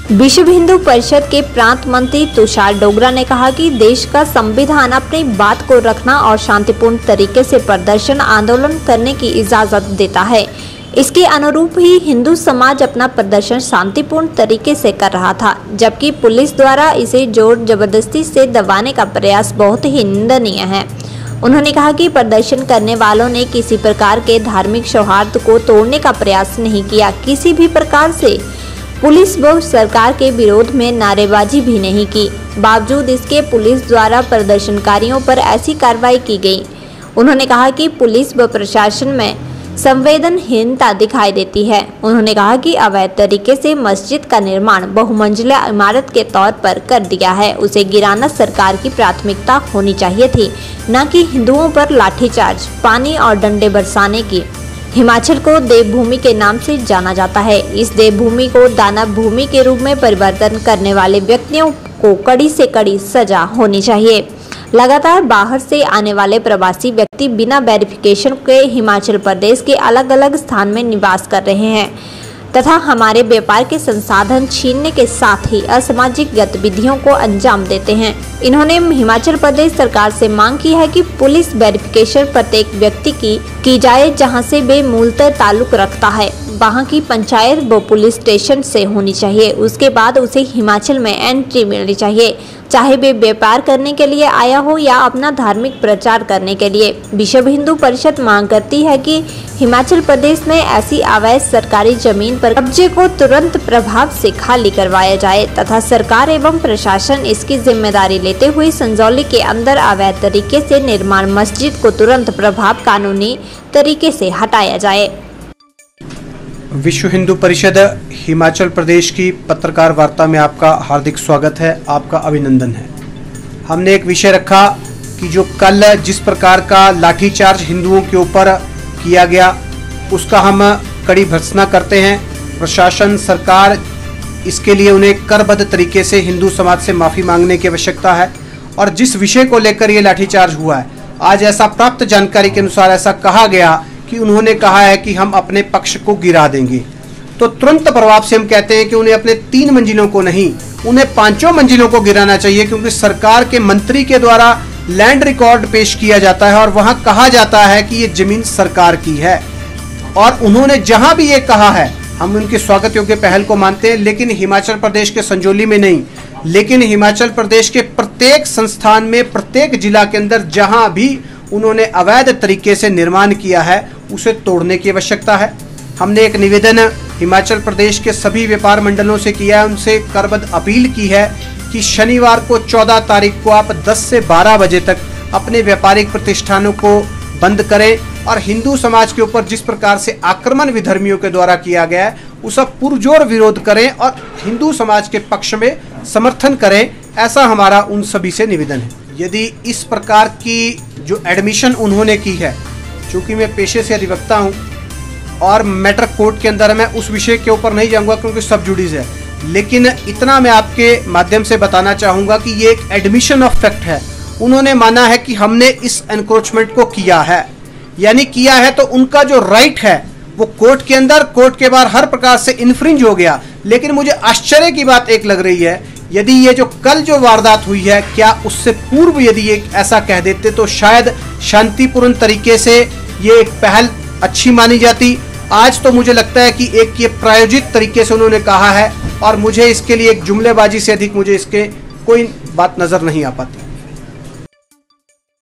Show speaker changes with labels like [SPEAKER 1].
[SPEAKER 1] विश्व हिंदू परिषद के प्रांत मंत्री तुषार डोगरा ने कहा कि देश का संविधान अपनी बात को रखना और शांतिपूर्ण तरीके से प्रदर्शन आंदोलन करने की इजाजत देता है। इसके अनुरूप ही हिंदू समाज अपना प्रदर्शन शांतिपूर्ण तरीके से कर रहा था, जबकि पुलिस द्वारा इसे जोर जबरदस्ती से दबाने का प्रयास बहुत ही निंदनीय है। उन्होंने कहा कि प्रदर्शन करने वालों ने किसी प्रकार के धार्मिक सौहार्द को तोड़ने का प्रयास नहीं किया। किसी भी प्रकार से पुलिस व सरकार के विरोध में नारेबाजी भी नहीं की। बावजूद इसके पुलिस द्वारा प्रदर्शनकारियों पर ऐसी कार्रवाई की गई। उन्होंने कहा कि पुलिस व प्रशासन में संवेदनहीनता दिखाई देती है। उन्होंने कहा कि अवैध तरीके से मस्जिद का निर्माण बहुमंजिला इमारत के तौर पर कर दिया है। उसे गिराना सरकार की प्राथमिकता होनी चाहिए थी, न कि हिंदुओं पर लाठीचार्ज, पानी और डंडे बरसाने की। हिमाचल को देवभूमि के नाम से जाना जाता है। इस देवभूमि को दानव भूमि के रूप में परिवर्तन करने वाले व्यक्तियों को कड़ी से कड़ी सजा होनी चाहिए। लगातार बाहर से आने वाले प्रवासी व्यक्ति बिना वेरिफिकेशन के हिमाचल प्रदेश के अलग अलग स्थान में निवास कर रहे हैं तथा हमारे व्यापार के संसाधन छीनने के साथ ही असामाजिक गतिविधियों को अंजाम देते हैं। इन्होंने हिमाचल प्रदेश सरकार से मांग की है कि पुलिस वेरिफिकेशन प्रत्येक व्यक्ति की जाए जहां से वे मूलतः ताल्लुक रखता है, वहां की पंचायत व पुलिस स्टेशन से होनी चाहिए। उसके बाद उसे हिमाचल में एंट्री मिलनी चाहिए, चाहे वे व्यापार करने के लिए आया हो या अपना धार्मिक प्रचार करने के लिए। विश्व हिंदू परिषद मांग करती है कि हिमाचल प्रदेश में ऐसी अवैध सरकारी जमीन पर कब्जे को तुरंत प्रभाव से खाली करवाया जाए तथा सरकार एवं प्रशासन इसकी जिम्मेदारी लेते हुए संजौली के अंदर अवैध तरीके से निर्माण मस्जिद को तुरंत प्रभाव कानूनी तरीके से हटाया जाए।
[SPEAKER 2] विश्व हिंदू परिषद हिमाचल प्रदेश की पत्रकार वार्ता में आपका हार्दिक स्वागत है, आपका अभिनंदन है। हमने एक विषय रखा कि जो कल जिस प्रकार का लाठीचार्ज हिंदुओं के ऊपर किया गया उसका हम कड़ी भर्त्सना करते हैं। प्रशासन, सरकार इसके लिए उन्हें करबद्ध तरीके से हिंदू समाज से माफ़ी मांगने की आवश्यकता है। और जिस विषय को लेकर ये लाठीचार्ज हुआ है, आज ऐसा प्राप्त जानकारी के अनुसार ऐसा कहा गया कि उन्होंने कहा है कि हम अपने पक्ष को गिरा देंगे, तो तुरंत प्रभाव से हम कहते हैं कि उन्हें अपने 3 मंजिलों को नहीं, उन्हें 5 मंजिलों को गिराना चाहिए, क्योंकि सरकार के मंत्री के द्वारा लैंड रिकॉर्ड पेश किया जाता है और वहां कहा जाता है कि ये जमीन सरकार की है। और उन्होंने जहां भी ये कहा है, हम उनके स्वागत योग्य पहल को मानते हैं, लेकिन हिमाचल प्रदेश के संजौली में नहीं, लेकिन हिमाचल प्रदेश के प्रत्येक संस्थान में, प्रत्येक जिला के अंदर जहां भी उन्होंने अवैध तरीके से निर्माण किया है उसे तोड़ने की आवश्यकता है। हमने एक निवेदन हिमाचल प्रदेश के सभी व्यापार मंडलों से किया है, उनसे करबद्ध अपील की है कि शनिवार को 14 तारीख को आप 10 से 12 बजे तक अपने व्यापारिक प्रतिष्ठानों को बंद करें और हिंदू समाज के ऊपर जिस प्रकार से आक्रमण विधर्मियों के द्वारा किया गया है उसका पुरजोर विरोध करें और हिंदू समाज के पक्ष में समर्थन करें। ऐसा हमारा उन सभी से निवेदन है। यदि इस प्रकार की जो एडमिशन उन्होंने की है, चूँकि मैं पेशे से अधिवक्ता हूँ और मैटर कोर्ट के अंदर मैं उस विषय के ऊपर नहीं जाऊँगा क्योंकि सब जुडिस है, लेकिन इतना मैं आपके माध्यम से बताना चाहूँगा कि ये एक एडमिशन ऑफ फैक्ट है। उन्होंने माना है कि हमने इस एनक्रोचमेंट को किया है, यानी किया है, तो उनका जो राइट है वो कोर्ट के अंदर, कोर्ट के बाहर हर प्रकार से इन्फ्रिंज हो गया। लेकिन मुझे आश्चर्य की बात एक लग रही है, यदि ये जो कल जो वारदात हुई है, क्या उससे पूर्व यदि ये ऐसा कह देते तो शायद शांतिपूर्ण तरीके से ये एक पहल अच्छी मानी जाती। आज तो मुझे लगता है कि एक ये प्रायोजित तरीके से उन्होंने कहा है और मुझे इसके लिए एक जुमलेबाजी से अधिक मुझे इसके कोई बात नजर नहीं आ पाती।